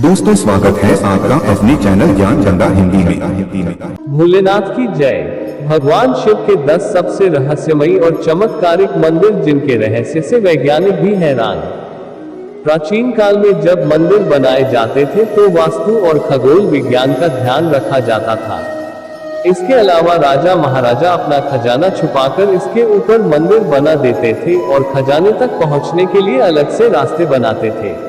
दोस्तों स्वागत है आपका अपने चैनल ज्ञान चंदा हिंदी में। भोलेनाथ की जय। भगवान शिव के 10 सबसे रहस्यमयी और चमत्कारिक मंदिर जिनके रहस्य से वैज्ञानिक भी हैरान। प्राचीन काल में जब मंदिर बनाए जाते थे तो वास्तु और खगोल विज्ञान का ध्यान रखा जाता था। इसके अलावा राजा महाराजा अपना खजाना छुपाकर इसके ऊपर मंदिर बना देते थे और खजाने तक पहुंचने के लिए अलग से रास्ते बनाते थे।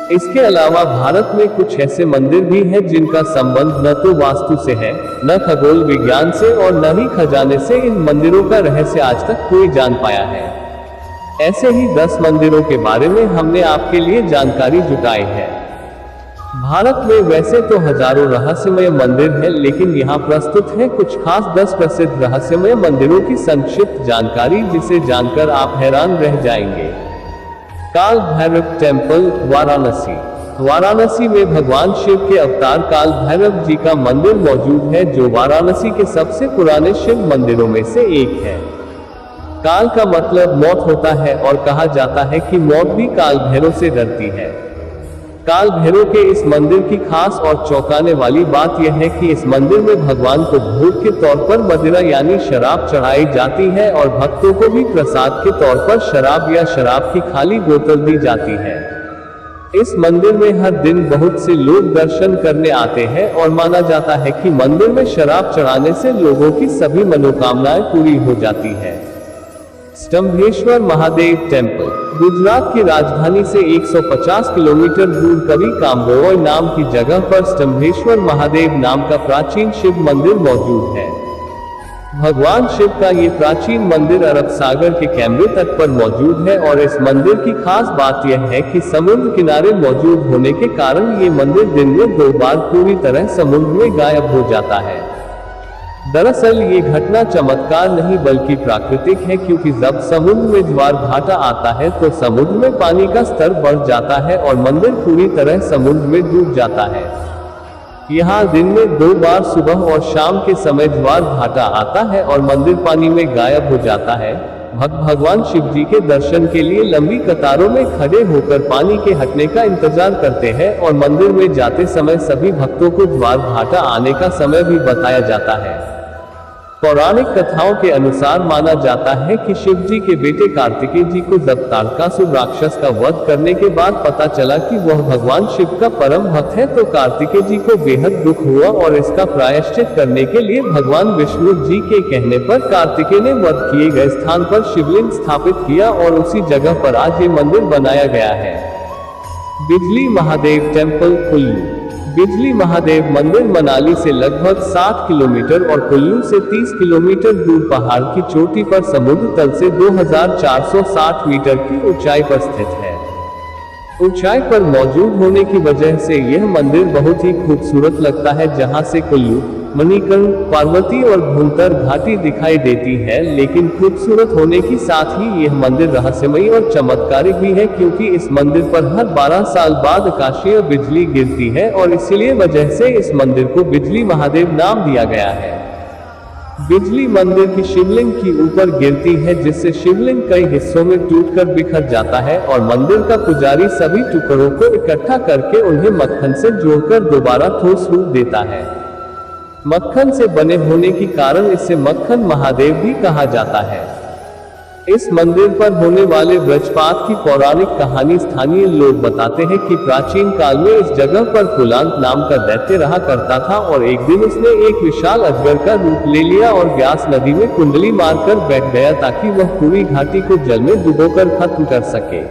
इसके अलावा भारत में कुछ ऐसे मंदिर भी हैं जिनका संबंध न तो वास्तु से है, न खगोल विज्ञान से और न ही खजाने से। इन मंदिरों का रहस्य आज तक कोई जान पाया है। ऐसे ही 10 मंदिरों के बारे में हमने आपके लिए जानकारी जुटाई है। भारत में वैसे तो हजारों रहस्यमय मंदिर हैं, लेकिन यहाँ प्रस्तुत है कुछ खास 10 प्रसिद्ध रहस्यमय मंदिरों की संक्षिप्त जानकारी, जिसे जानकर आप हैरान रह जाएंगे। काल भैरव टेम्पल, वाराणसी। वाराणसी में भगवान शिव के अवतार काल भैरव जी का मंदिर मौजूद है, जो वाराणसी के सबसे पुराने शिव मंदिरों में से एक है। काल का मतलब मौत होता है और कहा जाता है कि मौत भी काल भैरव से डरती है। काल भैरव के इस मंदिर की खास और चौंकाने वाली बात यह है कि इस मंदिर में भगवान को भोग के तौर पर मदिरा यानी शराब चढ़ाई जाती है और भक्तों को भी प्रसाद के तौर पर शराब या शराब की खाली बोतल दी जाती है। इस मंदिर में हर दिन बहुत से लोग दर्शन करने आते हैं और माना जाता है कि मंदिर में शराब चढ़ाने से लोगों की सभी मनोकामनाएं पूरी हो जाती है। स्तंभेश्वर महादेव टेम्पल। गुजरात की राजधानी से 150 किलोमीटर दूर कवि काम्बोय नाम की जगह पर स्तंभेश्वर महादेव नाम का प्राचीन शिव मंदिर मौजूद है। भगवान शिव का ये प्राचीन मंदिर अरब सागर के कैमरे तट पर मौजूद है और इस मंदिर की खास बात यह है कि समुद्र किनारे मौजूद होने के कारण ये मंदिर दिन में 2 बार पूरी तरह समुद्र में गायब हो जाता है। दरअसल ये घटना चमत्कार नहीं बल्कि प्राकृतिक है, क्योंकि जब समुद्र में ज्वार भाटा आता है तो समुद्र में पानी का स्तर बढ़ जाता है और मंदिर पूरी तरह समुद्र में डूब जाता है। यहाँ दिन में 2 बार सुबह और शाम के समय ज्वार भाटा आता है और मंदिर पानी में गायब हो जाता है। भक्त भगवान शिव जी के दर्शन के लिए लंबी कतारों में खड़े होकर पानी के हटने का इंतजार करते हैं और मंदिर में जाते समय सभी भक्तों को ज्वार भाटा आने का समय भी बताया जाता है। पौराणिक कथाओं के अनुसार माना जाता है कि शिव जी के बेटे कार्तिकेय जी को जब तारकासुर राक्षस का वध करने के बाद पता चला कि वह भगवान शिव का परम भक्त है, तो कार्तिकेय जी को बेहद दुख हुआ और इसका प्रायश्चित करने के लिए भगवान विष्णु जी के कहने पर कार्तिकेय ने वध किए गए स्थान पर शिवलिंग स्थापित किया और उसी जगह पर आज ये मंदिर बनाया गया है। बिजली महादेव टेम्पल, कुल्लू। बिजली महादेव मंदिर मनाली से लगभग 60 किलोमीटर और कुल्लू से 30 किलोमीटर दूर पहाड़ की चोटी पर समुद्र तल से 2460 मीटर की ऊंचाई पर स्थित है। ऊंचाई पर मौजूद होने की वजह से यह मंदिर बहुत ही खूबसूरत लगता है, जहां से कुल्लू, मणिकर्ण, पार्वती और भूंतर घाटी दिखाई देती है। लेकिन खूबसूरत होने के साथ ही यह मंदिर रहस्यमयी और चमत्कारिक भी है, क्योंकि इस मंदिर पर हर 12 साल बाद आकाशीय बिजली गिरती है और इसीलिए वजह से इस मंदिर को बिजली महादेव नाम दिया गया है। बिजली मंदिर की शिवलिंग की ऊपर गिरती है, जिससे शिवलिंग कई हिस्सों में टूटकर बिखर जाता है और मंदिर का पुजारी सभी टुकड़ों को इकट्ठा करके उन्हें मक्खन से जोड़कर दोबारा ठोस रूप देता है। मक्खन से बने होने के कारण इसे मक्खन महादेव भी कहा जाता है। इस मंदिर पर होने वाले वज्रपात की पौराणिक कहानी स्थानीय लोग बताते हैं कि प्राचीन काल में इस जगह पर कुलांत नाम का दैत्य रहा करता था और एक दिन उसने एक विशाल अजगर का रूप ले लिया और व्यास नदी में कुंडली मारकर बैठ गया ताकि वह पूरी घाटी को जल में डुबोकर खत्म कर सके।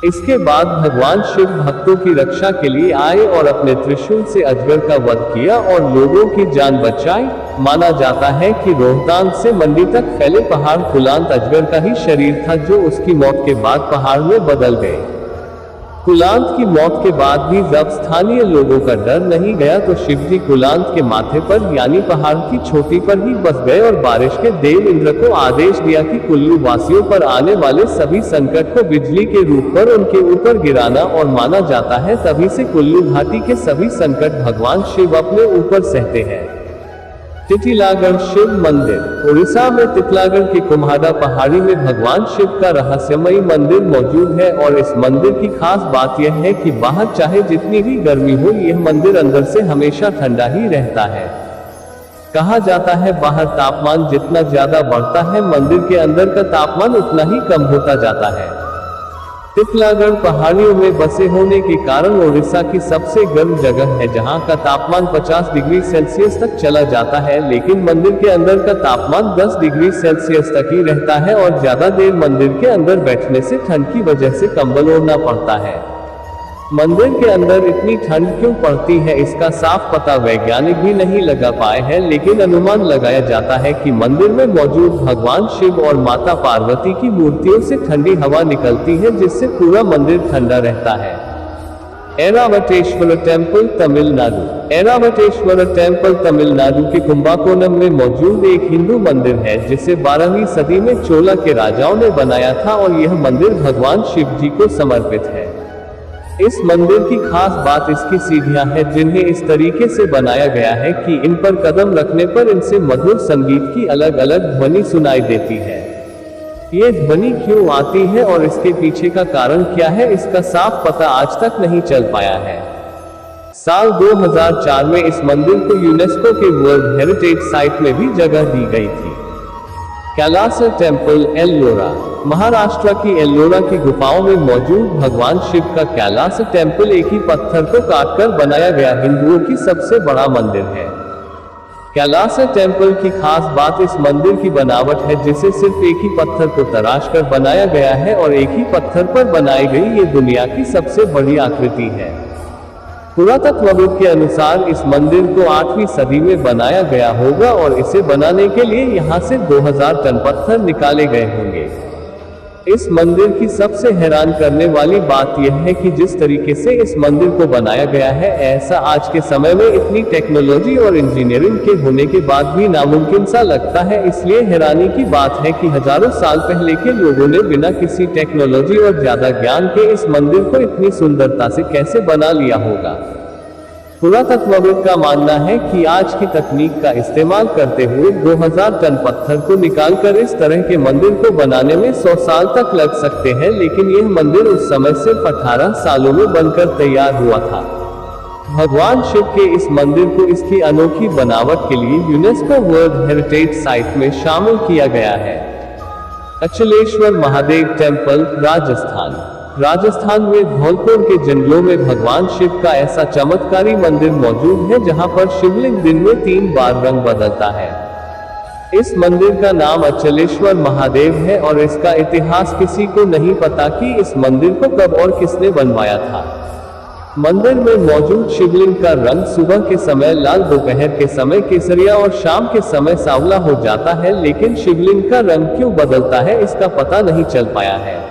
इसके बाद भगवान शिव भक्तों की रक्षा के लिए आए और अपने त्रिशूल से अजगर का वध किया और लोगों की जान बचाई। माना जाता है कि रोहतांग से मंडी तक फैले पहाड़ कुलांत अजगर का ही शरीर था, जो उसकी मौत के बाद पहाड़ में बदल गए। कुलांत की मौत के बाद भी जब स्थानीय लोगों का डर नहीं गया तो शिवजी कुलांत के माथे पर यानी पहाड़ की चोटी पर ही बस गए और बारिश के देव इंद्र को आदेश दिया कि कुल्लू वासियों पर आने वाले सभी संकट को बिजली के रूप पर उनके ऊपर गिराना। और माना जाता है तभी से कुल्लू घाटी के सभी संकट भगवान शिव अपने ऊपर सहते हैं। तिथिलागढ़ शिव मंदिर। उड़ीसा में तितलागढ़ की कुम्हाड़ा पहाड़ी में भगवान शिव का रहस्यमयी मंदिर मौजूद है और इस मंदिर की खास बात यह है कि बाहर चाहे जितनी भी गर्मी हो, यह मंदिर अंदर से हमेशा ठंडा ही रहता है। कहा जाता है बाहर तापमान जितना ज्यादा बढ़ता है, मंदिर के अंदर का तापमान उतना ही कम होता जाता है। तितलागढ़ पहाड़ियों में बसे होने के कारण उड़ीसा की सबसे गर्म जगह है, जहां का तापमान 50 डिग्री सेल्सियस तक चला जाता है, लेकिन मंदिर के अंदर का तापमान 10 डिग्री सेल्सियस तक ही रहता है और ज्यादा देर मंदिर के अंदर बैठने से ठंड की वजह से कंबल ओढ़ना पड़ता है। मंदिर के अंदर इतनी ठंड क्यों पड़ती है, इसका साफ पता वैज्ञानिक भी नहीं लगा पाए हैं, लेकिन अनुमान लगाया जाता है कि मंदिर में मौजूद भगवान शिव और माता पार्वती की मूर्तियों से ठंडी हवा निकलती है, जिससे पूरा मंदिर ठंडा रहता है। ऐरावतेश्वर टेम्पल तमिलनाडु। ऐरावतेश्वर टेम्पल तमिलनाडु के कुंभकोणम में मौजूद एक हिंदू मंदिर है, जिसे 12वीं सदी में चोला के राजाओं ने बनाया था और यह मंदिर भगवान शिव जी को समर्पित है। इस मंदिर की खास बात इसकी सीढ़ियां हैं, जिन्हें इस तरीके से बनाया गया है कि इन पर कदम रखने पर इनसे मधुर संगीत की अलग अलग ध्वनि सुनाई देती है। ये ध्वनि क्यों आती है और इसके पीछे का कारण क्या है, इसका साफ पता आज तक नहीं चल पाया है। साल 2004 में इस मंदिर को यूनेस्को के वर्ल्ड हेरिटेज साइट में भी जगह दी गई थी। कैलास टेम्पल एल्लोरा। महाराष्ट्र की एल्लोरा की गुफाओं में मौजूद भगवान शिव का कैलास टेम्पल एक ही पत्थर को काटकर बनाया गया हिंदुओं की सबसे बड़ा मंदिर है। कैलास टेम्पल की खास बात इस मंदिर की बनावट है, जिसे सिर्फ एक ही पत्थर को तराश कर बनाया गया है और एक ही पत्थर पर बनाई गई ये दुनिया की सबसे बड़ी आकृति है। पुरातत्वविद के अनुसार इस मंदिर को 8वीं सदी में बनाया गया होगा और इसे बनाने के लिए यहाँ से 2000 टन पत्थर निकाले गए होंगे। इस मंदिर की सबसे हैरान करने वाली बात यह है कि जिस तरीके से इस मंदिर को बनाया गया है, ऐसा आज के समय में इतनी टेक्नोलॉजी और इंजीनियरिंग के होने के बाद भी नामुमकिन सा लगता है। इसलिए हैरानी की बात है कि हजारों साल पहले के लोगों ने बिना किसी टेक्नोलॉजी और ज्यादा ज्ञान के इस मंदिर को इतनी सुंदरता से कैसे बना लिया होगा। पुरातत्वविद का मानना है कि आज की तकनीक का इस्तेमाल करते हुए 2000 टन पत्थर को निकालकर इस तरह के मंदिर को बनाने में 100 साल तक लग सकते हैं, लेकिन यह मंदिर उस समय सिर्फ 18 सालों में बनकर तैयार हुआ था। भगवान शिव के इस मंदिर को इसकी अनोखी बनावट के लिए यूनेस्को वर्ल्ड हेरिटेज साइट में शामिल किया गया है। अचलेश्वर महादेव टेम्पल राजस्थान। राजस्थान में धौलपुर के जंगलों में भगवान शिव का ऐसा चमत्कारी मंदिर मौजूद है, जहां पर शिवलिंग दिन में 3 बार रंग बदलता है। इस मंदिर का नाम अचलेश्वर महादेव है और इसका इतिहास किसी को नहीं पता कि इस मंदिर को कब और किसने बनवाया था। मंदिर में मौजूद शिवलिंग का रंग सुबह के समय लाल, दोपहर के समय केसरिया और शाम के समय सांवला हो जाता है, लेकिन शिवलिंग का रंग क्यों बदलता है इसका पता नहीं चल पाया है।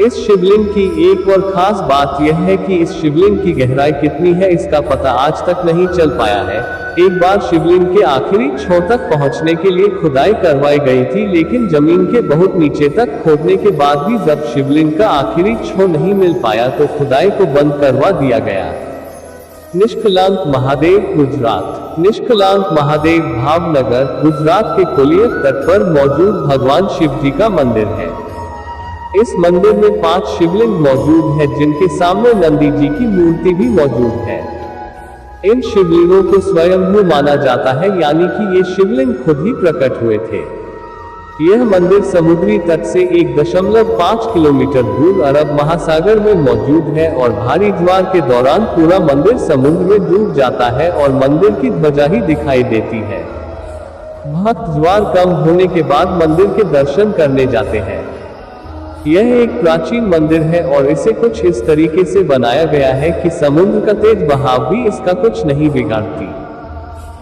इस शिवलिंग की एक और खास बात यह है कि इस शिवलिंग की गहराई कितनी है इसका पता आज तक नहीं चल पाया है। एक बार शिवलिंग के आखिरी छोर तक पहुंचने के लिए खुदाई करवाई गई थी, लेकिन जमीन के बहुत नीचे तक खोदने के बाद भी जब शिवलिंग का आखिरी छोर नहीं मिल पाया तो खुदाई को बंद करवा दिया गया। निष्कलांक महादेव गुजरात। निष्कलांक महादेव भावनगर गुजरात के कोलियत तट पर मौजूद भगवान शिव जी का मंदिर है। इस मंदिर में 5 शिवलिंग मौजूद है, जिनके सामने नंदी जी की मूर्ति भी मौजूद है। इन शिवलिंगों को स्वयंभू माना जाता है, यानी कि ये शिवलिंग खुद ही प्रकट हुए थे। यह मंदिर समुद्री तट से 1.5 किलोमीटर दूर अरब महासागर में मौजूद है और भारी ज्वार के दौरान पूरा मंदिर समुद्र में डूब जाता है और मंदिर की ध्वजा ही दिखाई देती है। भक्त ज्वार कम होने के बाद मंदिर के दर्शन करने जाते हैं। यह एक प्राचीन मंदिर है और इसे कुछ इस तरीके से बनाया गया है कि समुद्र का तेज बहाव भी इसका कुछ नहीं बिगाड़ती।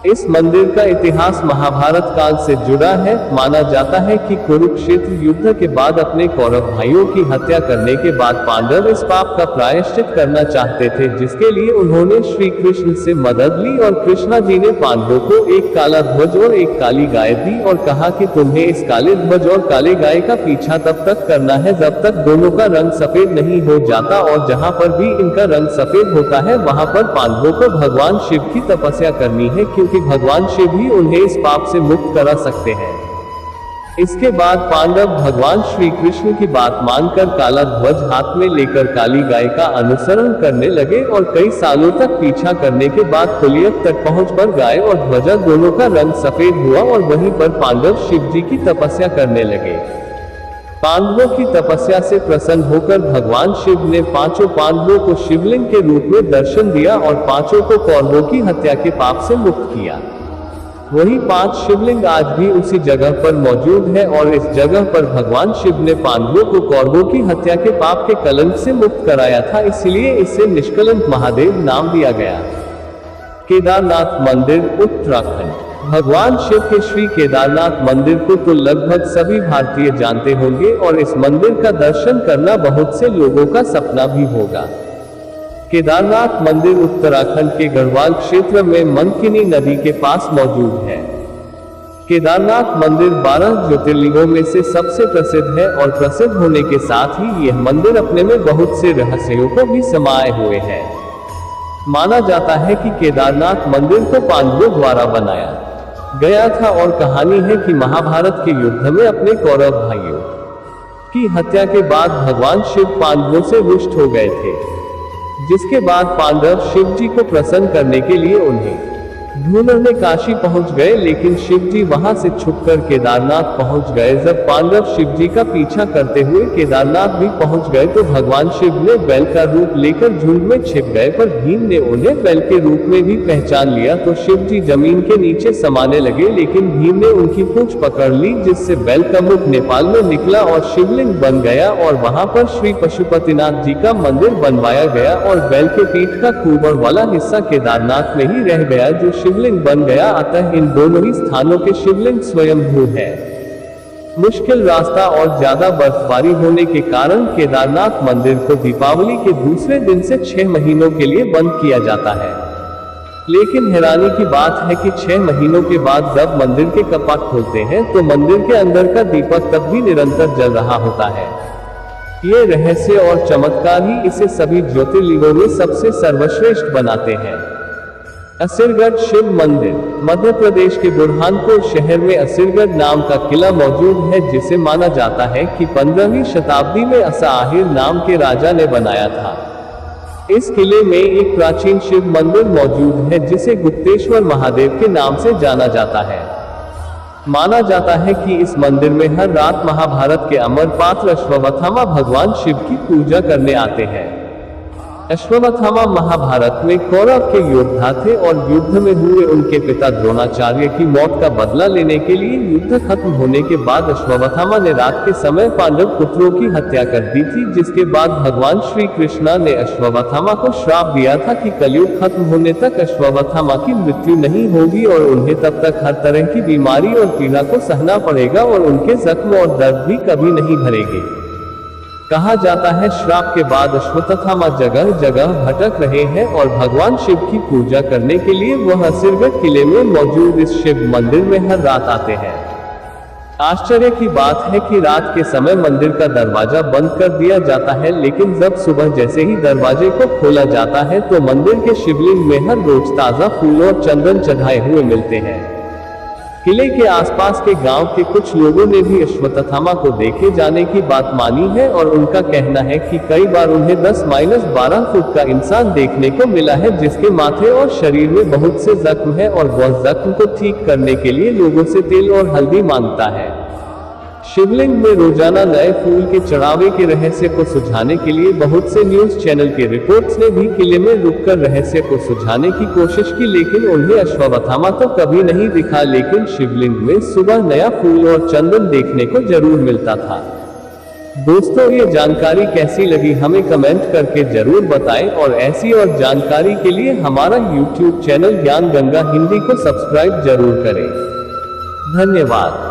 इस मंदिर का इतिहास महाभारत काल से जुड़ा है। माना जाता है कि कुरुक्षेत्र युद्ध के बाद अपने कौरव भाइयों की हत्या करने के बाद पांडव इस पाप का प्रायश्चित करना चाहते थे, जिसके लिए उन्होंने श्री कृष्ण से मदद ली और कृष्णा जी ने पांडवों को एक काला ध्वज और एक काली गाय दी और कहा कि तुम्हें इस काले ध्वज और काले गाय का पीछा तब तक करना है जब तक दोनों का रंग सफेद नहीं हो जाता, और जहाँ पर भी इनका रंग सफेद होता है वहाँ पर पांडवों को भगवान शिव की तपस्या करनी है, क्योंकि क्योंकि भगवान शिव ही उन्हें इस पाप से मुक्त करा सकते हैं। इसके बाद पांडव भगवान श्री कृष्ण की बात मानकर काला ध्वज हाथ में लेकर काली गाय का अनुसरण करने लगे और कई सालों तक पीछा करने के बाद कुलियत तक पहुंच पर गाय और ध्वजा दोनों का रंग सफेद हुआ और वहीं पर पांडव शिव जी की तपस्या करने लगे। पांडवों की तपस्या से प्रसन्न होकर भगवान शिव ने पांचों पांडवों को शिवलिंग के रूप में दर्शन दिया और पांचों को कौरवों की हत्या के पाप से मुक्त किया। वही 5 शिवलिंग आज भी उसी जगह पर मौजूद है और इस जगह पर भगवान शिव ने पांडवों को कौरवों की हत्या के पाप के कलंक से मुक्त कराया था, इसलिए इसे निष्कलंक महादेव नाम दिया गया। केदारनाथ मंदिर उत्तराखंड। भगवान शिव के श्री केदारनाथ मंदिर को तो लगभग सभी भारतीय जानते होंगे और इस मंदिर का दर्शन करना बहुत से लोगों का सपना भी होगा। केदारनाथ मंदिर उत्तराखंड के गढ़वाल क्षेत्र में मंकिनी नदी के पास मौजूद है। केदारनाथ मंदिर 12 ज्योतिर्लिंगों में से सबसे प्रसिद्ध है और प्रसिद्ध होने के साथ ही यह मंदिर अपने में बहुत से रहस्यों को भी समाये हुए है। माना जाता है कि केदारनाथ मंदिर को पांडवों द्वारा बनाया गया था और कहानी है कि महाभारत के युद्ध में अपने कौरव भाइयों की हत्या के बाद भगवान शिव पांडवों से रुष्ट हो गए थे, जिसके बाद पांडव शिव जी को प्रसन्न करने के लिए उन्हें ढूंढने काशी पहुंच गए, लेकिन शिव जी वहां से छुपकर केदारनाथ पहुंच गए। जब पांडव शिव जी का पीछा करते हुए केदारनाथ भी पहुंच गए तो भगवान शिव ने बैल का रूप लेकर झुंड में छिप गए, पर भीम ने उन्हें बैल के रूप में भी पहचान लिया तो शिव जी जमीन के नीचे समाने लगे, लेकिन भीम ने उनकी पूंछ पकड़ ली, जिससे बैल का मुख नेपाल में निकला और शिवलिंग बन गया और वहां पर श्री पशुपतिनाथ जी का मंदिर बनवाया गया और बैल के पीठ का कुबड़ वाला हिस्सा केदारनाथ में ही रह गया जो शिवलिंग बन गया। अतः इन दोनों ही स्थानों के शिवलिंग स्वयंभू है। मुश्किल रास्ता और ज्यादा बर्फबारी होने के कारण केदारनाथ मंदिर को दीपावली के दूसरे दिन से 6 महीनों के लिए बंद किया जाता है। लेकिन हैरानी की बात है कि 6 महीनों के बाद जब मंदिर के कपाट खोलते हैं तो मंदिर के अंदर का दीपक तब भी निरंतर जल रहा होता है। ये रहस्य और चमत्कार ही इसे सभी ज्योतिर्लिंगों में सबसे सर्वश्रेष्ठ बनाते हैं। असिरगढ़ शिव मंदिर। मध्य प्रदेश के बुरहानपुर शहर में असिरगढ़ नाम का किला मौजूद है, जिसे माना जाता है कि 15वीं शताब्दी में असाहिर नाम के राजा ने बनाया था। इस किले में एक प्राचीन शिव मंदिर मौजूद है जिसे गुप्तेश्वर महादेव के नाम से जाना जाता है। माना जाता है कि इस मंदिर में हर रात महाभारत के अमर पात्र अश्वत्थामा भगवान शिव की पूजा करने आते हैं। अश्वत्थामा महाभारत में कौरव के योद्धा थे और युद्ध में हुए उनके पिता द्रोणाचार्य की मौत का बदला लेने के लिए युद्ध खत्म होने के बाद अश्वत्थामा ने रात के समय पांडव पुत्रों की हत्या कर दी थी, जिसके बाद भगवान श्री कृष्ण ने अश्वत्थामा को श्राप दिया था कि कलयुग खत्म होने तक अश्वत्थामा की मृत्यु नहीं होगी और उन्हें तब तक हर तरह की बीमारी और पीड़ा को सहना पड़ेगा और उनके जख्म और दर्द भी कभी नहीं भरेंगे। कहा जाता है श्राप के बाद अश्वत्थामा जगह जगह भटक रहे हैं और भगवान शिव की पूजा करने के लिए वह असिरगढ़ किले में मौजूद इस शिव मंदिर में हर रात आते हैं। आश्चर्य की बात है कि रात के समय मंदिर का दरवाजा बंद कर दिया जाता है, लेकिन जब सुबह जैसे ही दरवाजे को खोला जाता है तो मंदिर के शिवलिंग में हर रोज ताजा फूल और चंदन चढ़ाए हुए मिलते हैं। किले के आसपास के गांव के कुछ लोगों ने भी अश्वत्थामा को देखे जाने की बात मानी है और उनका कहना है कि कई बार उन्हें 10-12 फुट का इंसान देखने को मिला है, जिसके माथे और शरीर में बहुत से जख्म है और वह जख्म को ठीक करने के लिए लोगों से तेल और हल्दी मांगता है। शिवलिंग में रोजाना नए फूल के चढ़ावे के रहस्य को सुझाने के लिए बहुत से न्यूज चैनल के रिपोर्ट्स ने भी किले में रुककर रहस्य को सुझाने की कोशिश की, लेकिन उन्हें अश्वत्थामा तो कभी नहीं दिखा, लेकिन शिवलिंग में सुबह नया फूल और चंदन देखने को जरूर मिलता था। दोस्तों, ये जानकारी कैसी लगी हमें कमेंट करके जरूर बताएं और ऐसी और जानकारी के लिए हमारा YouTube चैनल ज्ञान गंगा हिंदी को सब्सक्राइब जरूर करें। धन्यवाद।